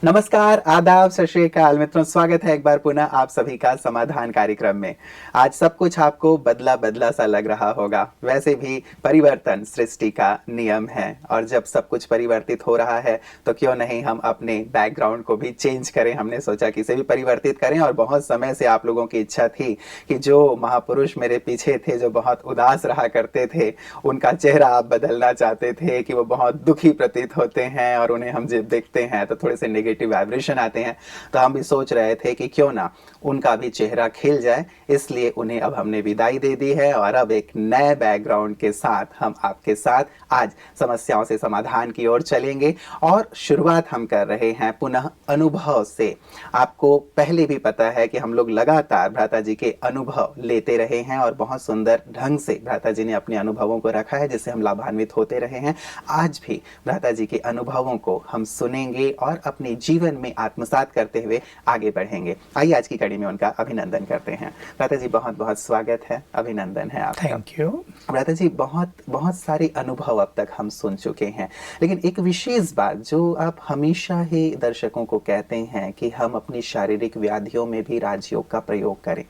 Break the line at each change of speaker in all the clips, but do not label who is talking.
नमस्कार, आदाब, सत श्री अकाल मित्रों। स्वागत है एक बार पुनः आप सभी का समाधान कार्यक्रम में। आज सब कुछ आपको बदला बदला सा लग रहा होगा। वैसे भी परिवर्तन सृष्टि का नियम है और जब सब कुछ परिवर्तित हो रहा है तो क्यों नहीं हम अपने बैकग्राउंड को भी चेंज करें। हमने सोचा कि इसे भी परिवर्तित करें और बहुत समय से आप लोगों की इच्छा थी कि जो महापुरुष मेरे पीछे थे, जो बहुत उदास रहा करते थे, उनका चेहरा आप बदलना चाहते थे कि वो बहुत दुखी प्रतीत होते हैं और उन्हें हम जब देखते हैं तो थोड़े से नेगेटिव वाइब्रेशन आते हैं। तो हम भी सोच रहे थे कि क्यों ना उनका भी चेहरा खिल जाए, इसलिए उन्हें अब हमने विदाई दे दी है और अब एक नए बैकग्राउंड के साथ हम आपके साथ आज समस्याओं से समाधान की ओर चलेंगे। और शुरुआत हम कर रहे हैं पुनः अनुभव से। आपको पहले भी पता है कि हम लोग लगातार भ्राता जी के अनुभव लेते रहे हैं और बहुत सुंदर ढंग से भ्राता जी ने अपने अनुभवों को रखा है, जिससे हम लाभान्वित होते रहे हैं। आज भी भ्राता जी के अनुभवों को हम सुनेंगे और अपने जीवन में आत्मसात करते हुए आगे बढ़ेंगे। आइए आज की कड़ी में उनका अभिनंदन करते हैं। भ्राता जी बहुत बहुत स्वागत है, अभिनंदन है आपका।
Thank you.
भ्राता जी बहुत बहुत सारे अनुभव अब तक हम सुन चुके हैं, लेकिन एक विशेष बात जो आप हमेशा ही दर्शकों को कहते हैं कि हम अपनी शारीरिक व्याधियों में भी राजयोग का प्रयोग करें।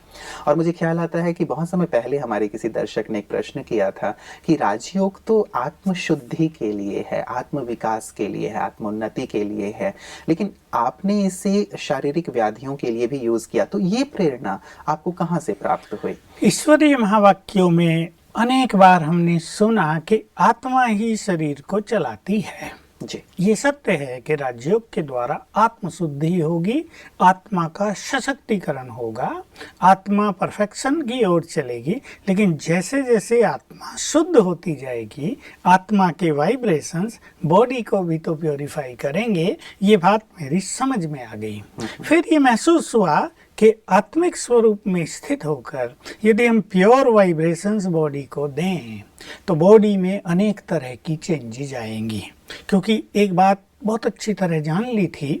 और मुझे ख्याल आता है कि बहुत समय पहले हमारे किसी दर्शक ने एक प्रश्न किया था कि राजयोग तो आत्मशुद्धि के लिए है, आत्म विकास के लिए है, आत्मोन्नति के लिए है, लेकिन आपने इसे शारीरिक व्याधियों के लिए भी यूज किया। तो ये प्रेरणा आपको कहाँ से प्राप्त हुई?
ईश्वरीय महावाक्यों में अनेक बार हमने सुना कि आत्मा ही शरीर को चलाती है।
जी,
ये सत्य है कि राजयोग के द्वारा आत्मशुद्धि होगी, आत्मा का सशक्तिकरण होगा, आत्मा परफेक्शन की ओर चलेगी। लेकिन जैसे जैसे आत्मा शुद्ध होती जाएगी, आत्मा के वाइब्रेशंस बॉडी को भी तो प्योरीफाई करेंगे। ये बात मेरी समझ में आ गई। फिर ये महसूस हुआ कि आत्मिक स्वरूप में स्थित होकर यदि हम प्योर वाइब्रेशंस बॉडी को दें तो बॉडी में अनेक तरह की चेंजेज आएंगी। क्योंकि एक बात बहुत अच्छी तरह जान ली थी,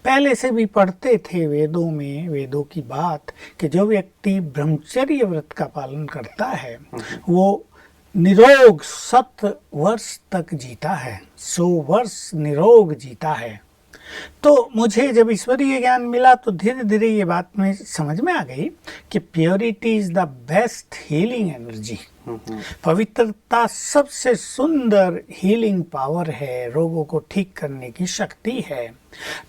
पहले से भी पढ़ते थे वेदों में, वेदों की बात कि जो व्यक्ति ब्रह्मचर्य व्रत का पालन करता है वो निरोग 7 वर्ष तक जीता है, 100 वर्ष निरोग जीता है। तो मुझे जब ईश्वरीय ज्ञान मिला तो धीरे धीरे ये बात में समझ में आ गई कि purity is the best healing energy. पवित्रता सबसे सुंदर हीलिंग पावर है, रोगों को ठीक करने की शक्ति है।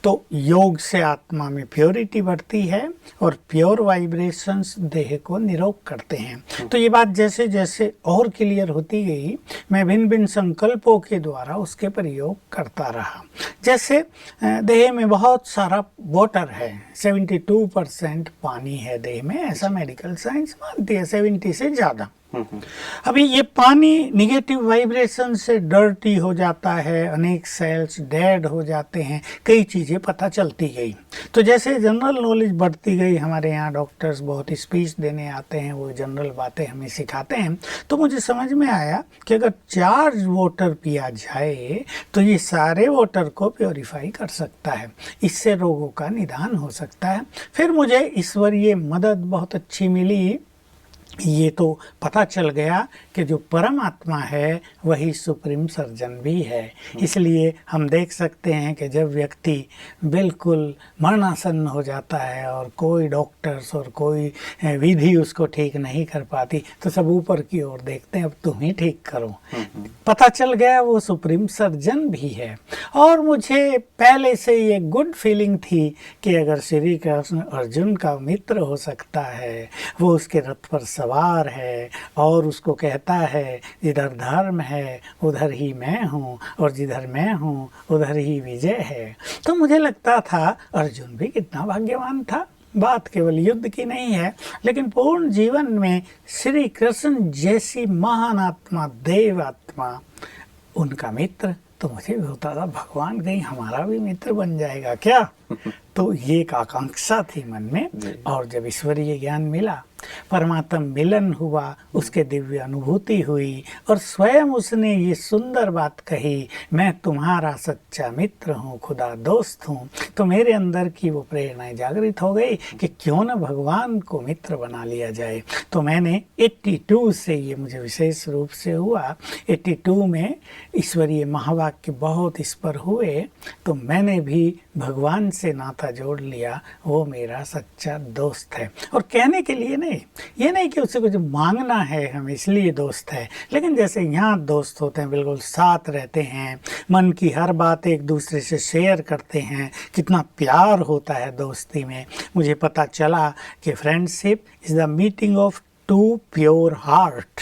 तो योग से आत्मा में प्योरिटी बढ़ती है और प्योर वाइब्रेशंस देह को निरोग करते हैं। तो ये बात जैसे जैसे और क्लियर होती गई, मैं भिन्न भिन्न संकल्पों के द्वारा उसके प्रयोग करता रहा। जैसे देह में बहुत सारा वाटर है, 72% पानी है देह में, ऐसा मेडिकल साइंस मानती है, 70 से ज़्यादा। अभी ये पानी निगेटिव वाइब्रेशन से डर्टी हो जाता है, अनेक सेल्स डेड हो जाते हैं, कई चीज़ें पता चलती गई। तो जैसे जनरल नॉलेज बढ़ती गई, हमारे यहाँ डॉक्टर्स बहुत स्पीच देने आते हैं, वो जनरल बातें हमें सिखाते हैं। तो मुझे समझ में आया कि अगर चार्ज वाटर पिया जाए तो ये सारे वाटर को प्योरीफाई कर सकता है, इससे रोगों का निदान हो सकता है। फिर मुझे ईश्वरीय मदद बहुत अच्छी मिली। ये तो पता चल गया कि जो परमात्मा है वही सुप्रीम सर्जन भी है। इसलिए हम देख सकते हैं कि जब व्यक्ति बिल्कुल मरणासन्न हो जाता है और कोई डॉक्टर्स और कोई विधि उसको ठीक नहीं कर पाती तो सब ऊपर की ओर देखते हैं, अब तुम ही ठीक करो। पता चल गया वो सुप्रीम सर्जन भी है। और मुझे पहले से ये गुड फीलिंग थी कि अगर श्री कृष्ण अर्जुन का मित्र हो सकता है, वो उसके रथ पर सवार है और उसको कहता है जिधर धर्म है उधर ही मैं हूँ और जिधर मैं हूँ उधर ही विजय है। तो मुझे लगता था अर्जुन भी कितना भाग्यवान था। बात केवल युद्ध की नहीं है, लेकिन पूर्ण जीवन में श्री कृष्ण जैसी महान आत्मा, देव आत्मा, उनका मित्र। तो मुझे भी होता था भगवान कहीं हमारा भी मित्र बन जाएगा क्या। तो ये एक आकांक्षा थी मन में। और जब ईश्वरीय ज्ञान मिला परमात्मा मिलन हुआ, उसके दिव्य अनुभूति हुई और स्वयं उसने ये सुंदर बात कही, मैं तुम्हारा सच्चा मित्र हूँ, खुदा दोस्त हूँ। तो मेरे अंदर की वो प्रेरणा जागृत हो गई कि क्यों न भगवान को मित्र बना लिया जाए। तो मैंने 82 से, ये मुझे विशेष रूप से हुआ, 82 में ईश्वरीय महावाक्य बहुत इस पर हुए, तो मैंने भी भगवान से नाता जोड़ लिया, वो मेरा सच्चा दोस्त है। और कहने के लिए नहीं, ये नहीं कि उससे कुछ मांगना है हम इसलिए दोस्त है, लेकिन जैसे यहाँ दोस्त होते हैं, बिल्कुल साथ रहते हैं, मन की हर बात एक दूसरे से शेयर करते हैं, कितना प्यार होता है दोस्ती में। मुझे पता चला कि friendship is the meeting of two pure heart,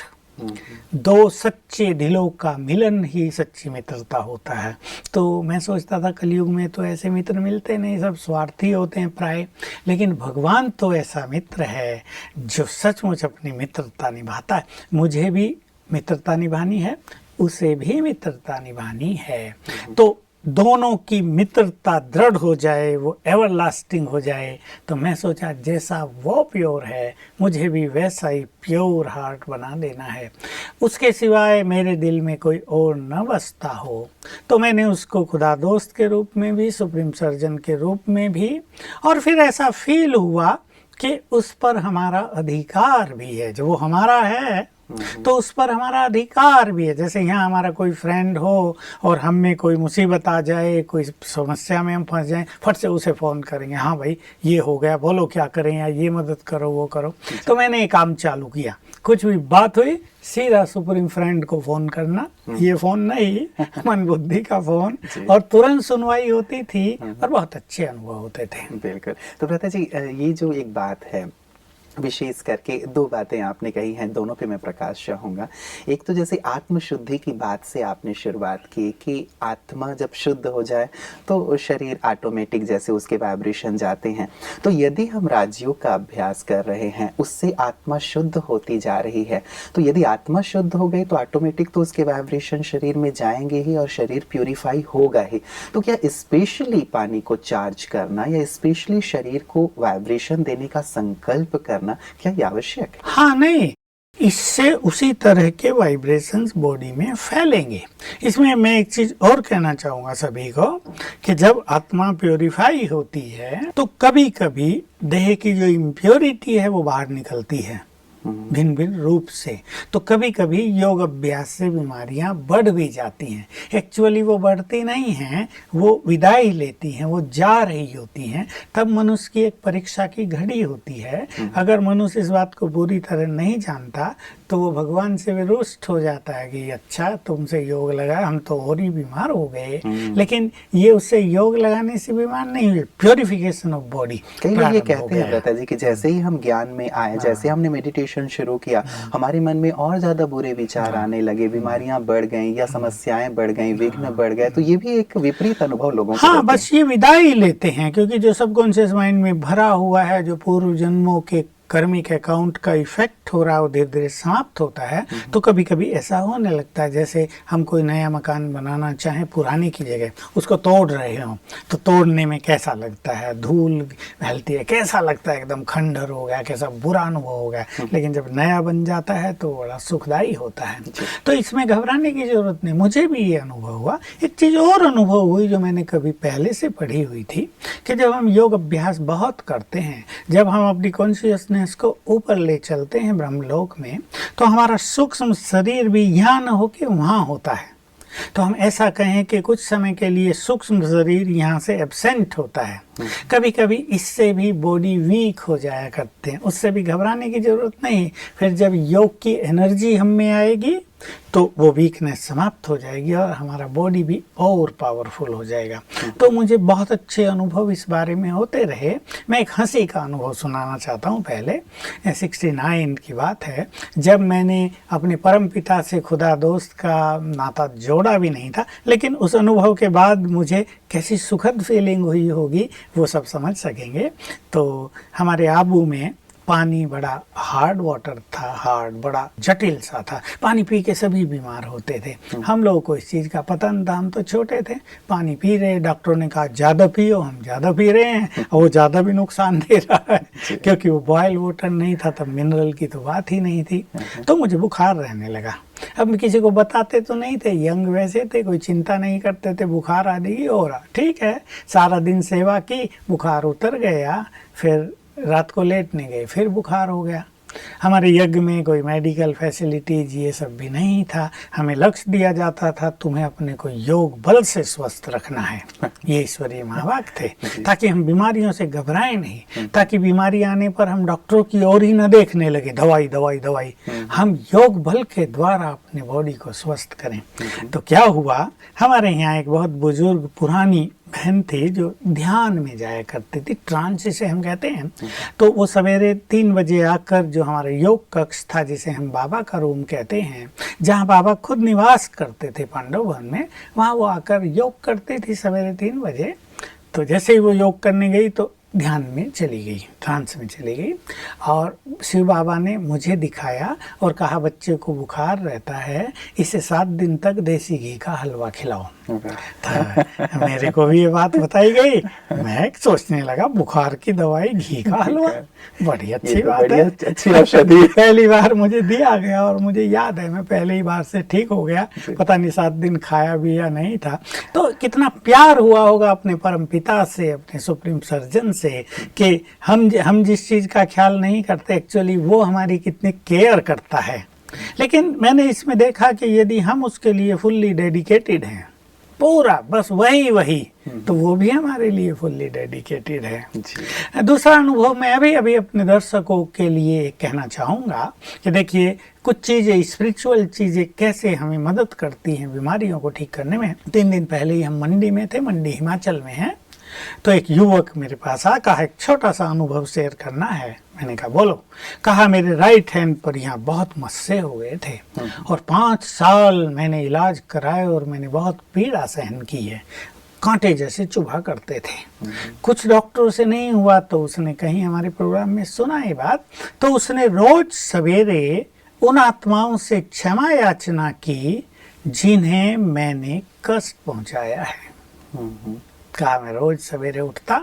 दो सच्चे दिलों का मिलन ही सच्ची मित्रता होता है। तो मैं सोचता था कलयुग में तो ऐसे मित्र मिलते नहीं, सब स्वार्थी होते हैं प्राय, लेकिन भगवान तो ऐसा मित्र है जो सचमुच अपनी मित्रता निभाता है। मुझे भी मित्रता निभानी है, उसे भी मित्रता निभानी है, तो दोनों की मित्रता दृढ़ हो जाए, वो एवरलास्टिंग हो जाए। तो मैं सोचा जैसा वो प्योर है, मुझे भी वैसा ही प्योर हार्ट बना देना है, उसके सिवाय मेरे दिल में कोई और न बसता हो। तो मैंने उसको खुदा दोस्त के रूप में भी, सुप्रीम सर्जन के रूप में भी, और फिर ऐसा फील हुआ कि उस पर हमारा अधिकार भी है, जो वो हमारा है तो उस पर हमारा अधिकार भी है। जैसे यहाँ हमारा कोई फ्रेंड हो और हम में कोई मुसीबत आ जाए, कोई समस्या में हम फंस जाएं, फट से उसे फ़ोन करेंगे, हाँ भाई ये हो गया, बोलो क्या करें, या ये मदद करो वो करो। तो मैंने एक काम चालू किया, कुछ भी बात हुई सीधा सुप्रीम फ्रेंड को फ़ोन करना, ये फ़ोन नहीं मन बुद्धि का फ़ोन, और तुरंत सुनवाई होती थी और बहुत अच्छे अनुभव होते थे।
बिल्कुल। तो भ्राता जी, ये जो एक बात है, विशेष करके दो बातें आपने कही हैं, दोनों पे मैं प्रकाश चाहूँगा। एक तो जैसे आत्म शुद्धि की बात से आपने शुरुआत की कि आत्मा जब शुद्ध हो जाए तो शरीर ऑटोमेटिक जैसे उसके वाइब्रेशन जाते हैं। तो यदि हम राजयोग का अभ्यास कर रहे हैं, उससे आत्मा शुद्ध होती जा रही है, तो यदि आत्मा शुद्ध हो गई तो ऑटोमेटिक तो उसके वाइब्रेशन शरीर में जाएंगे ही और शरीर प्यूरिफाई होगा ही। तो क्या स्पेशली पानी को चार्ज करना या स्पेशली शरीर को वाइब्रेशन देने का संकल्प करना क्या ये आवश्यक है?
हाँ, नहीं, इससे उसी तरह के वाइब्रेशंस बॉडी में फैलेंगे। इसमें मैं एक चीज और कहना चाहूंगा सभी को कि जब आत्मा प्योरीफाई होती है तो कभी कभी देह की जो इम्प्योरिटी है वो बाहर निकलती है भिन्न भिन्न रूप से। तो कभी कभी योग अभ्यास से बीमारियां बढ़ भी जाती हैं। एक्चुअली वो बढ़ती नहीं हैं, वो विदाई लेती हैं, वो जा रही होती हैं। तब मनुष्य की एक परीक्षा की घड़ी होती है। अगर मनुष्य इस बात को पूरी तरह नहीं जानता तो वो भगवान से विरुष्ट हो जाता है कि अच्छा तुमसे योग लगा, हम तो और ही बीमार हो गए। लेकिन ये उससे योग लगाने से बीमार नहीं हुए, प्योरिफिकेशन ऑफ बॉडी।
कई लोग ये कहते हैं भ्राता जी कि जैसे ही हम ज्ञान में आए, जैसे हमने मेडिटेशन शुरू किया, हमारे मन में और ज्यादा बुरे विचार आने लगे, बीमारियां बढ़ गई या समस्याएं बढ़ गई, विघ्न बढ़ गए। तो ये भी एक विपरीत अनुभव लोगों को
हाँ, बस ये विदाई लेते हैं, क्योंकि जो सबकॉन्शियस माइंड में भरा हुआ है, जो पूर्व जन्मों के कर्मिक अकाउंट का इफेक्ट हो रहा है, वो धीरे धीरे समाप्त होता है। तो कभी कभी ऐसा होने लगता है जैसे हम कोई नया मकान बनाना चाहें, पुराने की जगह उसको तोड़ रहे हो, तो तोड़ने में कैसा लगता है, धूल फैलती है, कैसा लगता है, एकदम खंडर हो गया, कैसा बुरा अनुभव हो गया। लेकिन जब नया बन जाता है तो बड़ा सुखदायी होता है। तो इसमें घबराने की जरूरत नहीं। मुझे भी ये अनुभव हुआ। एक चीज और अनुभव हुई जो मैंने कभी पहले से पढ़ी हुई थी कि जब हम योग अभ्यास बहुत करते हैं, जब हम अपनी कॉन्शियसनेस को ऊपर ले चलते हैं ब्रह्मलोक में, तो हमारा सूक्ष्म शरीर भी यहाँ न होके वहाँ होता है। तो हम ऐसा कहें कि कुछ समय के लिए सूक्ष्म शरीर यहाँ से एब्सेंट होता है। कभी कभी इससे भी बॉडी वीक हो जाया करते हैं, उससे भी घबराने की जरूरत नहीं। फिर जब योग की एनर्जी हम में आएगी तो वो वीकनेस समाप्त हो जाएगी और हमारा बॉडी भी और पावरफुल हो जाएगा। तो मुझे बहुत अच्छे अनुभव इस बारे में होते रहे। मैं एक हंसी का अनुभव सुनाना चाहता हूँ। पहले 69 की बात है, जब मैंने अपने परम पिता से खुदा दोस्त का नाता जोड़ा भी नहीं था, लेकिन उस अनुभव के बाद मुझे कैसी सुखद फीलिंग हुई होगी वो सब समझ सकेंगे। तो हमारे आबू में पानी बड़ा हार्ड वाटर था, हार्ड, बड़ा जटिल सा था। पानी पी के सभी बीमार होते थे। हम लोगों को इस चीज़ का पता नहीं था, हम तो छोटे थे, पानी पी रहे, डॉक्टरों ने कहा ज़्यादा पियो, हम ज़्यादा पी रहे हैं और वो ज़्यादा भी नुकसान दे रहा है क्योंकि वो बॉयल वाटर नहीं था, तब मिनरल की तो बात ही नहीं थी। तो मुझे बुखार रहने लगा। अब किसी को बताते तो नहीं थे, यंग वैसे थे, कोई चिंता नहीं करते थे, बुखार आ जाएगी हो रहा, ठीक है। सारा दिन सेवा की, बुखार उतर गया, फिर रात को लेटने गए, फिर बुखार हो गया। हमारे यज्ञ में कोई मेडिकल फैसिलिटीज ये सब भी नहीं था। हमें लक्ष्य दिया जाता था, तुम्हें अपने को योग बल से स्वस्थ रखना है। ये ईश्वरीय महावाक्य थे, ताकि हम बीमारियों से घबराएं नहीं, ताकि बीमारी आने पर हम डॉक्टरों की ओर ही न देखने लगे, दवाई दवाई दवाई। हम योग बल के द्वारा अपने बॉडी को स्वस्थ करें। तो क्या हुआ, हमारे यहाँ एक बहुत बुजुर्ग पुरानी बहन थी जो ध्यान में जाया करती थी, ट्रांस जिसे हम कहते हैं। तो वो सवेरे 3 बजे आकर, जो हमारा योग कक्ष था जिसे हम बाबा का रूम कहते हैं, जहाँ बाबा खुद निवास करते थे पांडव वन में, वहाँ वो आकर योग करती थी सवेरे 3 बजे। तो जैसे ही वो योग करने गई तो ध्यान में चली गई, ट्रांस में चली गई, और शिव बाबा ने मुझे दिखाया और कहा बच्चे को बुखार रहता है, इसे 7 दिन तक देसी घी का हलवा खिलाओ। तो मेरे को भी ये बात बताई गई, मैं सोचने लगा बुखार की दवाई घी का हलवा, बड़ी अच्छी बात है,
अच्छी औषधि।
पहली बार मुझे दिया गया और मुझे याद है मैं पहले ही बार से ठीक हो गया, पता नहीं 7 दिन खाया भी या नहीं था। तो कितना प्यार हुआ होगा अपने परम पिता से, अपने सुप्रीम सर्जन से, कि हम जिस चीज़ का ख्याल नहीं करते, एक्चुअली वो हमारी कितनी केयर करता है। लेकिन मैंने इसमें देखा कि यदि हम उसके लिए फुल्ली डेडिकेटेड हैं, पूरा बस वही, तो वो भी हमारे लिए फुल्ली डेडिकेटेड है। दूसरा अनुभव मैं अभी अपने दर्शकों के लिए कहना चाहूँगा कि देखिए, कुछ चीज़ें, स्पिरिचुअल चीज़ें कैसे हमें मदद करती हैं बीमारियों को ठीक करने में। 3 दिन पहले ही हम मंडी में थे, मंडी हिमाचल में है। तो एक युवक मेरे पास आ, कहा एक छोटा सा अनुभव शेयर करना है। मैंने कहा बोलो। कहा मेरे राइट हैंड पर यहाँ बहुत मस्से हो गए थे और 5 साल मैंने इलाज कराए और मैंने बहुत पीड़ा सहन की है, कांटे जैसे चुभा करते थे। कुछ डॉक्टरों से नहीं हुआ, तो उसने कहीं हमारे प्रोग्राम में सुना ये बात, तो उसने रोज सवेरे उन आत्माओं से क्षमा याचना की जिन्हें मैंने कष्ट पहुंचाया है। कहा मैं रोज सवेरे उठता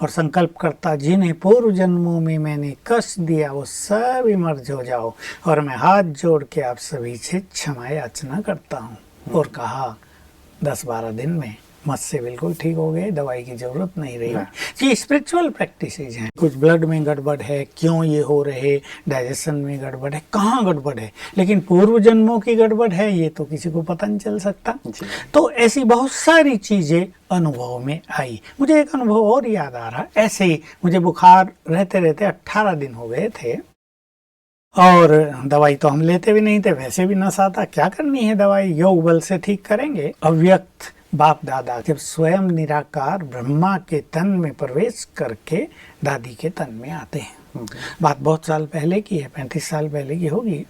और संकल्प करता, जिन्हें पूर्व जन्मों में मैंने कष्ट दिया वो सब मर्ज हो जाओ, और मैं हाथ जोड़ के आप सभी से क्षमा याचना करता हूँ। और कहा 10-12 दिन में मस्से बिल्कुल ठीक हो गए, दवाई की जरूरत नहीं रही। ये स्पिरिचुअल प्रैक्टिसेज हैं। कुछ ब्लड में गड़बड़ है, क्यों ये हो रहे, डाइजेशन में गड़बड़ है, कहाँ गड़बड़ है, लेकिन पूर्व जन्मों की गड़बड़ है ये तो किसी को पता नहीं चल सकता। तो ऐसी बहुत सारी चीजें अनुभव में आई। मुझे एक अनुभव और याद आ रहा, ऐसे ही मुझे बुखार रहते रहते 18 दिन हो गए थे, और दवाई तो हम लेते भी नहीं थे, वैसे भी नशा था, क्या करनी है दवाई, योग बल से ठीक करेंगे। अव्यक्त बाप दादा जब स्वयं निराकार ब्रह्मा के तन में प्रवेश करके दादी के तन में आते हैं, बात बहुत साल पहले की है, 35 साल पहले की होगी।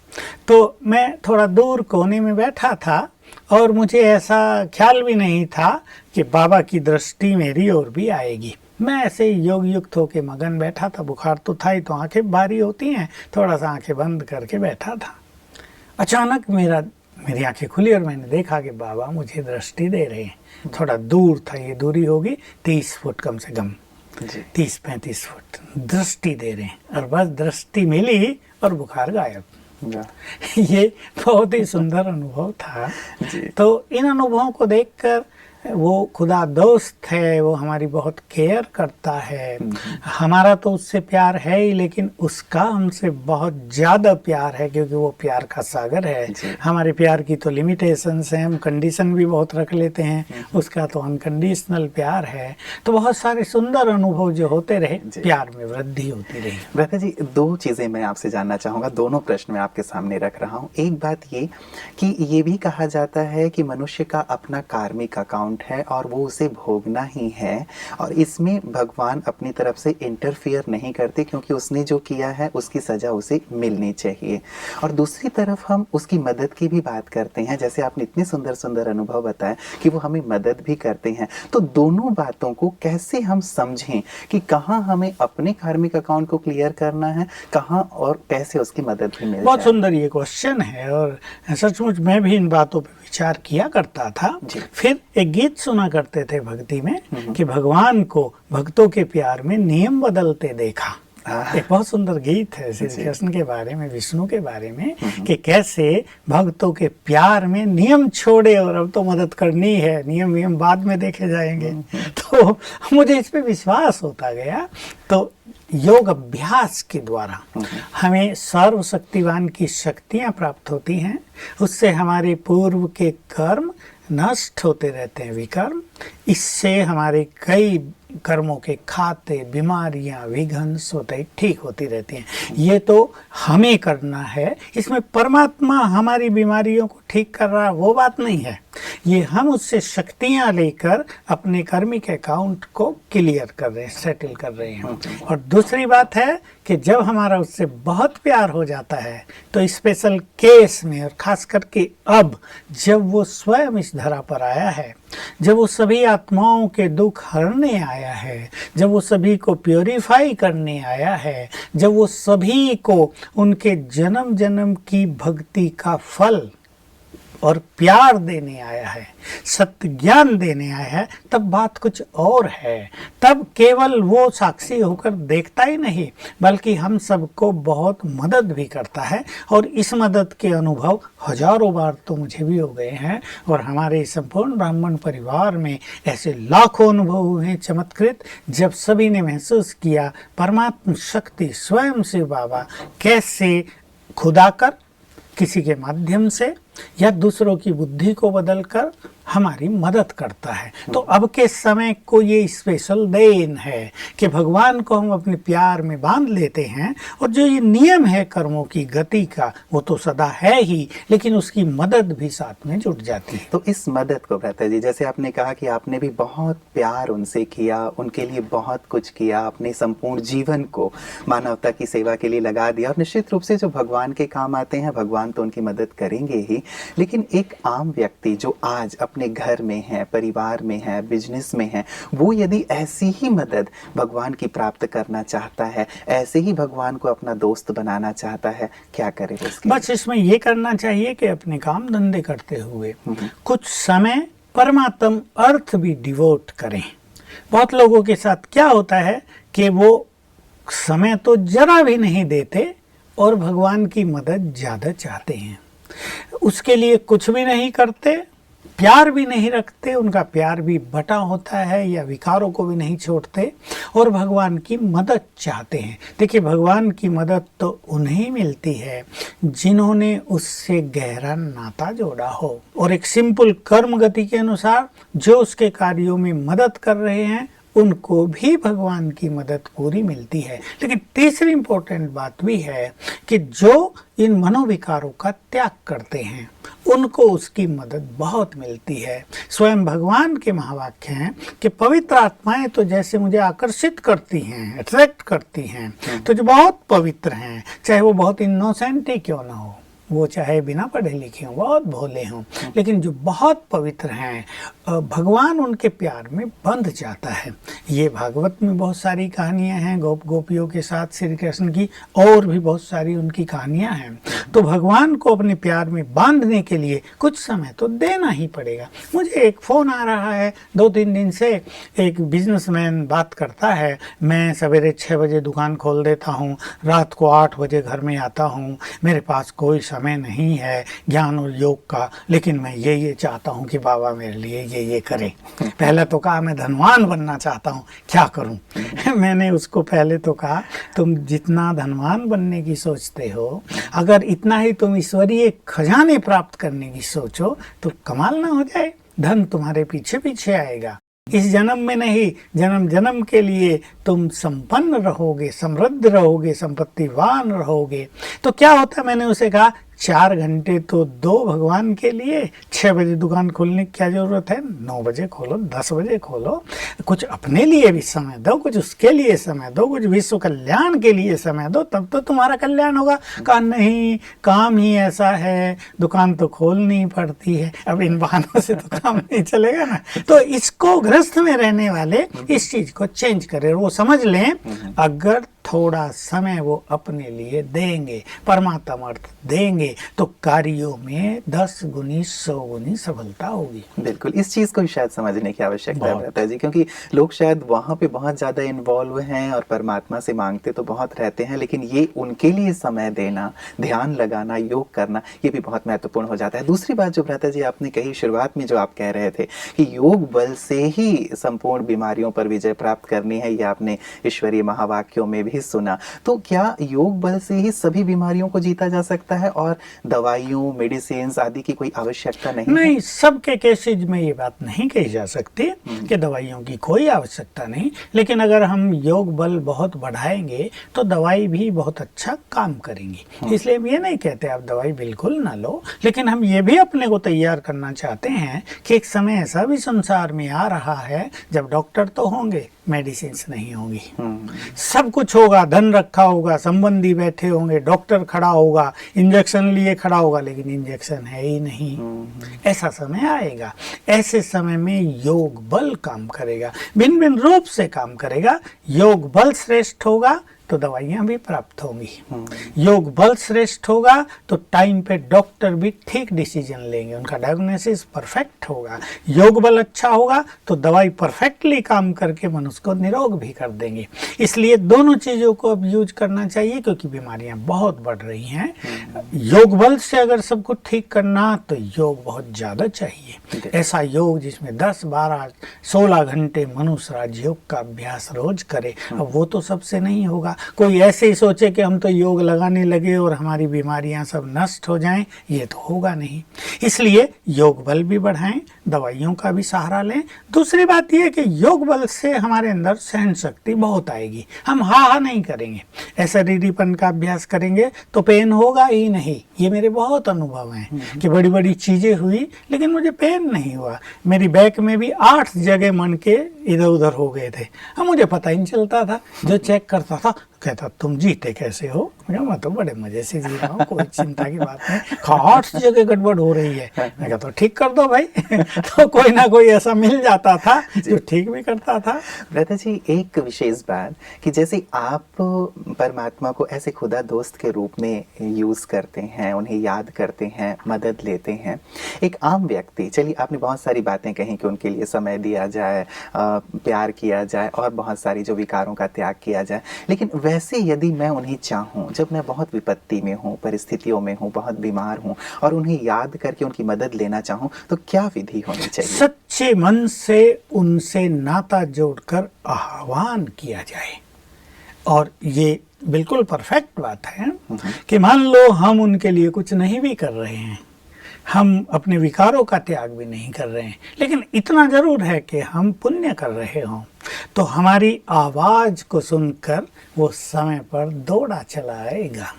तो मैं थोड़ा दूर कोने में बैठा था और मुझे ऐसा ख्याल भी नहीं था कि बाबा की दृष्टि मेरी ओर भी आएगी। मैं ऐसे ही योग युक्त होके मगन बैठा था, बुखार तो था ही, तो आंखें भारी होती हैं, थोड़ा सा आंखें बंद करके बैठा था। अचानक मेरी आंखें खुली और मैंने देखा कि बाबा मुझे दृष्टि दे रहे हैं। थोड़ा दूर था, ये दूरी होगी 30 फुट कम से कम, 30-35 फुट दृष्टि दे रहे हैं, और बस दृष्टि मिली और बुखार गायब। ये बहुत ही सुंदर अनुभव था। तो इन अनुभवों को देखकर वो खुदा दोस्त है, वो हमारी बहुत केयर करता है। हमारा तो उससे प्यार है ही, लेकिन उसका हमसे बहुत ज़्यादा प्यार है, क्योंकि वो प्यार का सागर है। हमारे प्यार की तो लिमिटेशंस हैं, हम कंडीशन भी बहुत रख लेते हैं, उसका तो अनकंडीशनल प्यार है। तो बहुत सारे सुंदर अनुभव जो होते रहे, प्यार में वृद्धि होती रही।
ब्रता जी, 2 चीज़ें मैं आपसे जानना चाहूँगा, दोनों प्रश्न मैं आपके सामने रख रहा हूँ। एक बात ये कि ये भी कहा जाता है कि मनुष्य का अपना कार्मिक अकाउंट अकाउंट है और वो उसे भोगना ही है, और इसमें भगवान अपनी तरफ से इंटरफियर नहीं करते क्योंकि उसने जो किया है उसकी सजा उसे मिलनी चाहिए। और दूसरी तरफ हम उसकी मदद की भी बात करते हैं, जैसे आपने इतने सुंदर सुंदर अनुभव बताए कि वो हमें मदद भी करते हैं। तो दोनों बातों को कैसे हम समझें कि कहाँ हमें अपने कार्मिक अकाउंट को क्लियर करना है, कहाँ और कैसे उसकी मदद भी मिल
बहुत
जाए।
सुंदर ये क्वेश्चन है, और सचमुच मैं भी इन बातों पे विचार किया करता था।
जी।
फिर एक गीत सुना करते थे भक्ति में कि भगवान को भक्तों के प्यार में नियम बदलते देखा। एक बहुत सुंदर गीत है श्री कृष्ण के बारे में, विष्णु के बारे में, कि कैसे भक्तों के प्यार में नियम छोड़े और अब तो मदद करनी है, नियम वियम बाद में देखे जाएंगे। तो मुझे इस पे विश्वास होता गया। तो योग अभ्यास के द्वारा हमें सर्वशक्तिवान की शक्तियां प्राप्त होती हैं, उससे हमारे पूर्व के कर्म नष्ट होते रहते हैं, विकर्म। इससे हमारे कई कर्मों के खाते, बीमारियां, विघ्न स्वतः ठीक होती रहती हैं। ये तो हमें करना है, इसमें परमात्मा हमारी बीमारियों को ठीक कर रहा है वो बात नहीं है। ये हम उससे शक्तियां लेकर अपने कर्मिक अकाउंट को क्लियर कर रहे हैं, सेटल कर रहे हैं। और दूसरी बात है कि जब हमारा उससे बहुत प्यार हो जाता है तो स्पेशल केस में, और खास करके अब जब वो स्वयं इस धरा पर आया है, जब वो सभी आत्माओं के दुख हरने आया है, जब वो सभी को प्योरीफाई करने आया है, जब वो सभी को उनके जन्म जन्म की भक्ति का फल और प्यार देने आया है, सत्य ज्ञान देने आया है, तब बात कुछ और है। तब केवल वो साक्षी होकर देखता ही नहीं, बल्कि हम सबको बहुत मदद भी करता है। और इस मदद के अनुभव हजारों बार तो मुझे भी हो गए हैं, और हमारे संपूर्ण ब्राह्मण परिवार में ऐसे लाखों अनुभव हुए हैं चमत्कृत, जब सभी ने महसूस किया परमात्मा शक्ति स्वयं शिव बाबा कैसे खुदाकर किसी के माध्यम से या दूसरों की बुद्धि को बदलकर हमारी मदद करता है। तो अब के समय को ये स्पेशल देन है कि भगवान को हम अपने प्यार में बांध लेते हैं, और जो ये नियम है कर्मों की गति का वो तो सदा है ही, लेकिन उसकी मदद भी साथ में जुट जाती है।
तो इस मदद को भ्राता जी, जैसे आपने कहा कि आपने भी बहुत प्यार उनसे किया, उनके लिए बहुत कुछ किया, अपने संपूर्ण जीवन को मानवता की सेवा के लिए लगा दिया, और निश्चित रूप से जो भगवान के काम आते हैं भगवान तो उनकी मदद करेंगे ही। लेकिन एक आम व्यक्ति जो आज अपने घर में है, परिवार में है, बिजनेस में है, वो यदि ऐसी ही मदद भगवान की प्राप्त करना चाहता है, ऐसे ही भगवान को अपना दोस्त बनाना चाहता है, क्या करे उसके?
बस इसमें ये करना चाहिए कि अपने काम धंधे करते हुए कुछ समय परमात्म अर्थ भी डिवोट करें। बहुत लोगों के साथ क्या होता है कि वो समय तो जरा भी नहीं देते और भगवान की मदद ज़्यादा चाहते हैं, उसके लिए कुछ भी नहीं करते, प्यार भी नहीं रखते, उनका प्यार भी बटा होता है, या विकारों को भी नहीं छोड़ते, और भगवान की मदद चाहते हैं। देखिए, भगवान की मदद तो उन्हें मिलती है जिन्होंने उससे गहरा नाता जोड़ा हो, और एक सिंपल कर्म गति के अनुसार जो उसके कार्यों में मदद कर रहे हैं उनको भी भगवान की मदद पूरी मिलती है। लेकिन तीसरी इंपॉर्टेंट बात भी है कि जो इन मनोविकारों का त्याग करते हैं उनको उसकी मदद बहुत मिलती है। स्वयं भगवान के महावाक्य हैं कि पवित्र आत्माएं तो जैसे मुझे आकर्षित करती हैं, अट्रैक्ट करती हैं, तो जो बहुत पवित्र हैं, चाहे वो बहुत इनोसेंट ही क्यों ना हो, वो चाहे बिना पढ़े लिखे हों, बहुत भोले हों, लेकिन जो बहुत पवित्र हैं भगवान उनके प्यार में बंध जाता है। ये भागवत में बहुत सारी कहानियां हैं गोप गोपियों के साथ श्री कृष्ण की, और भी बहुत सारी उनकी कहानियां हैं। तो भगवान को अपने प्यार में बांधने के लिए कुछ समय तो देना ही पड़ेगा। मुझे एक फ़ोन आ रहा है 2-3 दिन से, एक बिजनेसमैन बात करता है, मैं सवेरे 6 बजे दुकान खोल देता हूँ, रात को 8 बजे घर में आता हूँ, मेरे पास कोई समय नहीं है ज्ञान और योग का, लेकिन मैं ये चाहता हूँ कि बाबा मेरे लिए ये करें। पहले तो कहा मैं धनवान बनना चाहता हूँ, क्या करूँ? मैंने उसको पहले तो कहा तुम जितना धनवान बनने की सोचते हो, अगर इतना ही तुम ईश्वरीय खजाने प्राप्त करने की सोचो तो कमाल ना हो जाए, धन तुम्हारे पीछे पीछे आएगा। इस जन्म में नहीं, जन्म जन्म के लिए तुम संपन्न रहोगे, समृद्ध रहोगे, संपत्तिवान रहोगे। तो क्या होता है, मैंने उसे कहा 4 घंटे तो दो भगवान के लिए। 6 बजे दुकान खोलने की क्या जरूरत है? 9 बजे खोलो, 10 बजे खोलो। कुछ अपने लिए भी समय दो, कुछ उसके लिए समय दो, कुछ विश्व कल्याण के लिए समय दो, तब तो तुम्हारा कल्याण होगा। कहा नहीं, काम ही ऐसा है, दुकान तो खोलनी पड़ती है। अब इन बहानों से तो काम नहीं चलेगा ना। तो इसको गृहस्थ में रहने वाले इस चीज को चेंज करें, वो समझ लें अगर थोड़ा समय वो अपने लिए देंगे, परमात्मा अर्थ देंगे, तो कार्यों में 10 गुनी 100 गुनी सफलता होगी।
बिल्कुल, इस चीज को शायद समझने की आवश्यकता है जी, क्योंकि लोग शायद वहां पे बहुत ज्यादा इन्वॉल्व हैं और परमात्मा से मांगते तो बहुत रहते हैं, लेकिन ये उनके लिए समय देना, ध्यान लगाना, योग करना, ये भी बहुत महत्वपूर्ण हो जाता है। दूसरी बात जो भ्राता जी आपने कही शुरुआत में, जो आप कह रहे थे कि योग बल से ही संपूर्ण बीमारियों पर विजय प्राप्त करनी है, ये आपने ईश्वरीय महावाक्यों में भी सुना। तो क्या योग बल से ही सभी बीमारियों को जीता जा सकता है और दवाइयों, मेडिसिन आदि की कोई आवश्यकता नहीं?
नहीं, सबके केसेज में ये बात नहीं कही जा सकती कि दवाइयों की कोई आवश्यकता नहीं, लेकिन अगर हम योग बल बहुत बढ़ाएंगे तो दवाई भी बहुत अच्छा काम करेंगी। इसलिए हम ये नहीं कहते आप दवाई बिल्कुल ना लो, लेकिन हम ये भी अपने को तैयार करना चाहते हैं कि एक समय ऐसा भी संसार में आ रहा है जब डॉक्टर तो होंगे, मेडिसिन नहीं होगी। सब कुछ होगा, धन रखा होगा, संबंधी बैठे होंगे, डॉक्टर खड़ा होगा, इंजेक्शन लिए खड़ा होगा, लेकिन इंजेक्शन है ही नहीं। ऐसा समय आएगा। ऐसे समय में योग बल काम करेगा, भिन्न भिन्न रूप से काम करेगा। योग बल श्रेष्ठ होगा तो दवाइयां भी प्राप्त होंगी। योग बल श्रेष्ठ होगा तो टाइम पे डॉक्टर भी ठीक डिसीजन लेंगे, उनका डायग्नोसिस परफेक्ट होगा। योग बल अच्छा होगा तो दवाई परफेक्टली काम करके मनुष्य को निरोग भी कर देंगे। इसलिए दोनों चीजों को अब यूज करना चाहिए, क्योंकि बीमारियां बहुत बढ़ रही हैं। योग बल से अगर सबको ठीक करना तो योग बहुत ज्यादा चाहिए। ऐसा योग जिसमें 10, 12, 16 घंटे मनुष्य राजयोग का अभ्यास रोज करे। अब वो तो सबसे नहीं होगा। कोई ऐसे ही सोचे कि हम तो योग लगाने लगे और हमारी बीमारियां सब नष्ट हो जाएं, ये तो होगा नहीं। इसलिए योग बल भी बढ़ाएं, दवाइयों का भी सहारा लें। दूसरी बात यह कि योग बल से हमारे अंदर सहन शक्ति बहुत आएगी। हम हा नहीं करेंगे, ऐसा शरीरीपन का अभ्यास करेंगे तो पेन होगा ही नहीं। ये मेरे बहुत अनुभव हैं कि बड़ी बड़ी चीजें हुई लेकिन मुझे पेन नहीं हुआ। मेरी बैक में भी 8 जगह मन के इधर उधर हो गए थे, अब मुझे पता ही नहीं चलता था। जो चेक करता था कहता तुम जीते कैसे हो? मैं तो बड़े मजे से जी रहा हूँ, कोई चिंता की बात नहीं। 8 जगह गड़बड़ हो रही है। मैं कहता तो ठीक कर दो भाई। तो कोई ना कोई ऐसा मिल जाता था जो ठीक भी करता था।
भ्राता जी, एक विशेष बात कि जैसे आप परमात्मा को ऐसे खुदा दोस्त के रूप में यूज करते हैं, उन्हें याद करते हैं, मदद लेते हैं। एक आम व्यक्ति, चलिए आपने बहुत सारी बातें कही कि उनके लिए समय दिया जाए, प्यार किया जाए और बहुत सारी जो विकारों का त्याग किया जाए, लेकिन वैसे यदि मैं उन्हें चाहूँ, जब मैं बहुत विपत्ति में हूँ, परिस्थितियों में हूँ, बहुत बीमार हूँ और उन्हें याद करके उनकी मदद लेना चाहूँ, तो क्या विधि होनी चाहिए?
सच्चे मन से उनसे नाता जोड़कर आह्वान किया जाए। और ये बिल्कुल परफेक्ट बात है कि मान लो हम उनके लिए कुछ नहीं भी कर रहे हैं, हम अपने विकारों का त्याग भी नहीं कर रहे हैं, लेकिन इतना जरूर है कि हम पुण्य कर रहे हों, तो हमारी आवाज को सुनकर वो समय पर दौड़ा चला आएगा।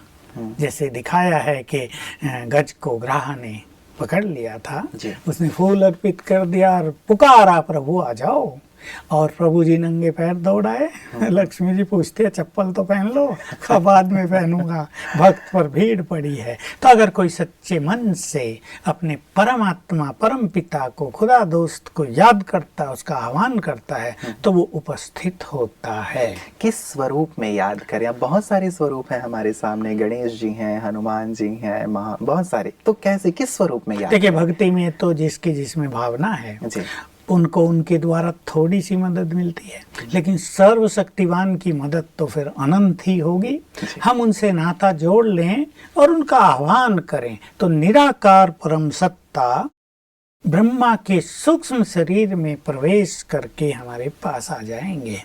जैसे दिखाया है कि गज को ग्राह ने पकड़ लिया था, उसने फूल अर्पित कर दिया और पुकारा प्रभु आ जाओ, और प्रभु जी नंगे पैर दौड़ाए। लक्ष्मी जी पूछते चप्पल तो पहन लो, बाद में पहनूंगा, भक्त पर भीड़ पड़ी है। तो अगर कोई सच्चे मन से अपने परमात्मा परम पिता को, खुदा दोस्त को याद करता, उसका आह्वान करता है, तो वो उपस्थित होता है।
किस स्वरूप में याद करें? अब बहुत सारे स्वरूप हैं हमारे सामने, गणेश जी हैं, हनुमान जी हैं, बहुत सारे, तो कैसे, किस स्वरूप में याद?
देखिए, भक्ति में तो जिसकी जिसमें भावना है उनको उनके द्वारा थोड़ी सी मदद मिलती है, लेकिन सर्वशक्तिवान की मदद तो फिर अनंत ही होगी। हम उनसे नाता जोड़ लें और उनका आह्वान करें तो निराकार परम सत्ता ब्रह्मा के सूक्ष्म शरीर में प्रवेश करके हमारे पास आ जाएंगे।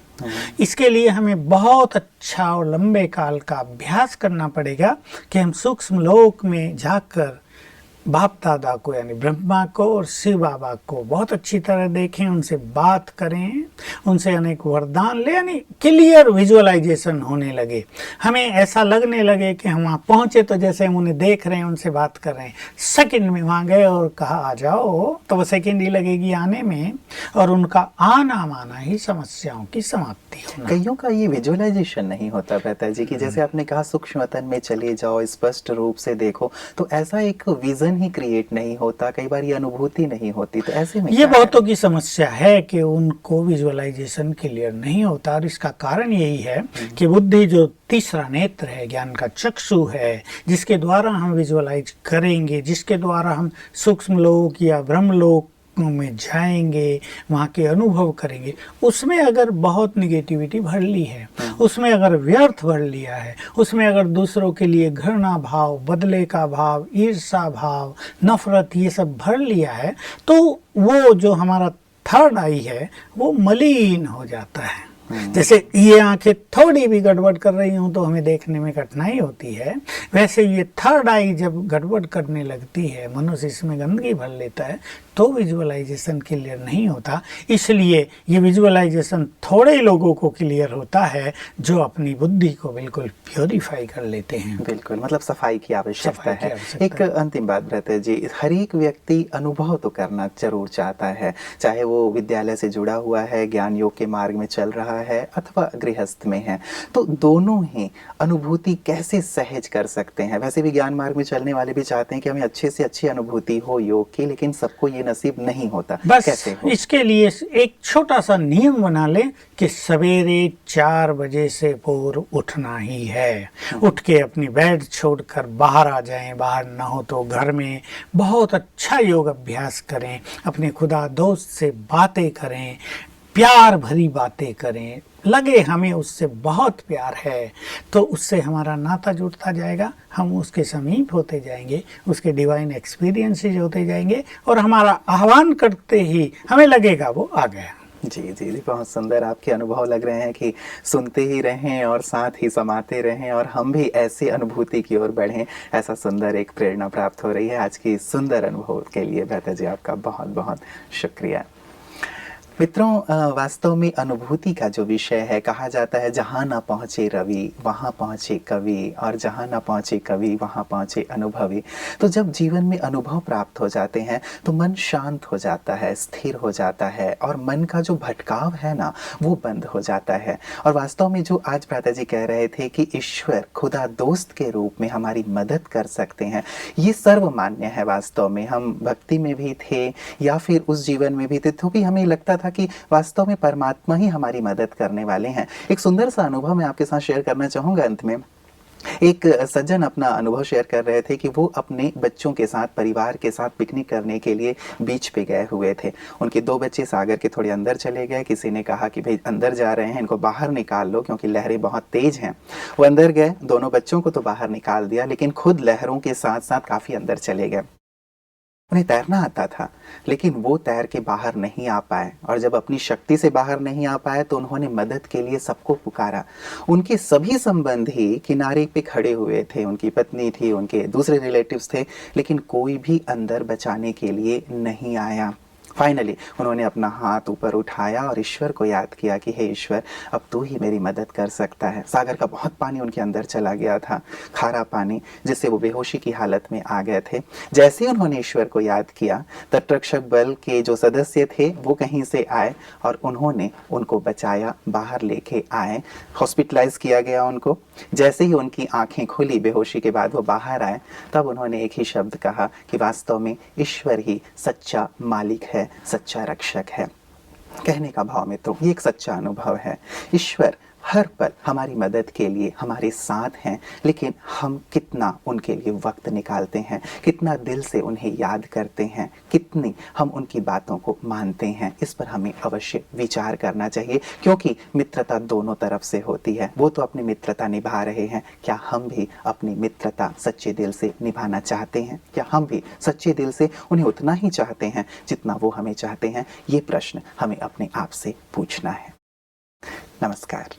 इसके लिए हमें बहुत अच्छा और लंबे काल का अभ्यास करना पड़ेगा कि हम सूक्ष्म लोक में जाकर बाप दादा को यानी ब्रह्मा को और शिव बाबा को बहुत अच्छी तरह देखें, उनसे बात करें, उनसे अनेक वरदान ले, यानी क्लियर विजुअलाइजेशन होने लगे। हमें ऐसा लगने लगे कि हम वहाँ पहुँचे तो जैसे हम उन्हें देख रहे हैं, उनसे बात कर रहे हैं। सेकंड में वहाँ गए और कहा आ जाओ तो वो सेकंड ही लगेगी आने में, और उनका आना माना ही समस्याओं की समाप्ति होना।
कईयों का ये विजुअलाइजेशन नहीं होता रहता जी, कि जैसे आपने कहा सूक्ष्म वतन में चले जाओ, स्पष्ट रूप से देखो, तो ऐसा एक विजन ही क्रिएट नहीं होता, कई बार ये अनुभूति नहीं होती। तो ऐसे में
ये बहुतों की समस्या है कि उनको विजुअलाइजेशन क्लियर नहीं होता, और इसका कारण यही है कि बुद्धि जो तीसरा नेत्र है, ज्ञान का चक्षु है, जिसके द्वारा हम विजुअलाइज करेंगे, जिसके द्वारा हम सूक्ष्म लोक या ब्रह्म लोक में जाएंगे, वहाँ के अनुभव करेंगे, उसमें अगर बहुत निगेटिविटी भर ली है, उसमें अगर व्यर्थ भर लिया है, उसमें अगर दूसरों के लिए घृणा भाव, बदले का भाव, ईर्षा भाव, नफरत, ये सब भर लिया है, तो वो जो हमारा थर्ड आई है वो मलिन हो जाता है। जैसे ये आंखें थोड़ी भी गड़बड़ कर रही हों तो हमें देखने में कठिनाई होती है, वैसे ये थर्ड आई जब गड़बड़ करने लगती है, मनुष्य इसमें गंदगी भर लेता है, तो विजुअलाइजेशन क्लियर नहीं होता। इसलिए ये विजुअलाइजेशन थोड़े लोगों को क्लियर होता है जो अपनी बुद्धि को बिल्कुल प्योरीफाई कर लेते हैं।
बिल्कुल, मतलब सफाई की आवश्यकता है।
आवश्यकता
एक अंतिम बात ब्रत जी, हर एक व्यक्ति अनुभव तो करना जरूर चाहता है, चाहे वो विद्यालय से जुड़ा हुआ है, ज्ञान योग के मार्ग में चल रहा है, अथवा गृहस्थ में है, तो दोनों ही अनुभूति कैसे सहज कर सकते हैं? वैसे भी ज्ञान मार्ग में चलने वाले भी चाहते हैं कि हमें अच्छे से अच्छी अनुभूति हो योग की, लेकिन सबको ये नसीब नहीं होता।
बस
कैसे हो?
इसके लिए एक छोटा सा नियम बना लें कि सवेरे 4 बजे से पूर्व उठना ही है। उठ के अपनी बेड छोड़कर बाहर आ जाएं, बाहर ना हो तो घर में बहुत अच्छा योग अभ्यास करें, अपने खुदा दोस्त से बातें करें, प्यार भरी बातें करें, लगे हमें उससे बहुत प्यार है तो उससे हमारा नाता जुड़ता जाएगा, हम उसके समीप होते जाएंगे, उसके डिवाइन एक्सपीरियंसेस होते जाएंगे, और हमारा आह्वान करते ही हमें लगेगा वो आ गया।
जी जी जी, बहुत सुंदर आपके अनुभव लग रहे हैं कि सुनते ही रहें और साथ ही समाते रहें, और हम भी ऐसी अनुभूति की ओर बढ़ें, ऐसा सुंदर एक प्रेरणा प्राप्त हो रही है। आज की सुंदर अनुभव के लिए भ्राता जी आपका बहुत बहुत शुक्रिया। मित्रों, वास्तव में अनुभूति का जो विषय है, कहा जाता है जहाँ ना पहुँचे रवि वहाँ पहुँचे कवि, और जहाँ ना पहुँचे कवि वहाँ पहुँचे अनुभवी। तो जब जीवन में अनुभव प्राप्त हो जाते हैं तो मन शांत हो जाता है, स्थिर हो जाता है, और मन का जो भटकाव है ना वो बंद हो जाता है। और वास्तव में जो आज भ्राता जी कह रहे थे कि ईश्वर खुदा दोस्त के रूप में हमारी मदद कर सकते हैं, ये सर्वमान्य है। वास्तव में हम भक्ति में भी थे या फिर उस जीवन में भी थे तो भी हमें लगता था कि वास्तव में परमात्मा ही हमारी मदद करने वाले हैं। एक सुंदर सा अनुभव मैं आपके साथ शेयर करना चाहूँगा अंत में। एक सज्जन अपना अनुभव शेयर कर रहे थे कि वो अपने बच्चों के साथ, परिवार के साथ पिकनिक करने के लिए बीच पे गए हुए थे। उनके 2 बच्चे सागर के थोड़े अंदर चले गए। किसी ने कहा कि भाई अंदर जा रहे हैं, इनको बाहर निकाल लो क्योंकि लहरें बहुत तेज हैं। वो अंदर गए, दोनों बच्चों को तो बाहर निकाल दिया, लेकिन खुद लहरों के साथ साथ काफ़ी अंदर चले गए। उन्हें तैरना आता था, लेकिन वो तैर के बाहर नहीं आ पाए, और जब अपनी शक्ति से बाहर नहीं आ पाए तो उन्होंने मदद के लिए सबको पुकारा। उनके सभी संबंधी किनारे पे खड़े हुए थे, उनकी पत्नी थी, उनके दूसरे रिलेटिव्स थे, लेकिन कोई भी अंदर बचाने के लिए नहीं आया। फाइनली उन्होंने अपना हाथ ऊपर उठाया और ईश्वर को याद किया कि हे ईश्वर, अब तू ही मेरी मदद कर सकता है। सागर का बहुत पानी उनके अंदर चला गया था, खारा पानी, जिससे वो बेहोशी की हालत में आ गए थे। जैसे ही उन्होंने ईश्वर को याद किया, तटरक्षक बल के जो सदस्य थे वो कहीं से आए और उन्होंने उनको बचाया, बाहर लेके आए, हॉस्पिटलाइज किया गया उनको। जैसे ही उनकी आंखें खुली बेहोशी के बाद, वो बाहर आए, तब उन्होंने एक ही शब्द कहा कि वास्तव में ईश्वर ही सच्चा मालिक है, सच्चा रक्षक है। कहने का भाव मित्रों, ये एक सच्चा अनुभव है। ईश्वर हर पल हमारी मदद के लिए हमारे साथ हैं, लेकिन हम कितना उनके लिए वक्त निकालते हैं, कितना दिल से उन्हें याद करते हैं, कितनी हम उनकी बातों को मानते हैं, इस पर हमें अवश्य विचार करना चाहिए। क्योंकि मित्रता दोनों तरफ से होती है। वो तो अपनी मित्रता निभा रहे हैं, क्या हम भी अपनी मित्रता सच्चे दिल से निभाना चाहते हैं? क्या हम भी सच्चे दिल से उन्हें उतना ही चाहते हैं जितना वो हमें चाहते हैं? ये प्रश्न हमें अपने आप से पूछना है। नमस्कार।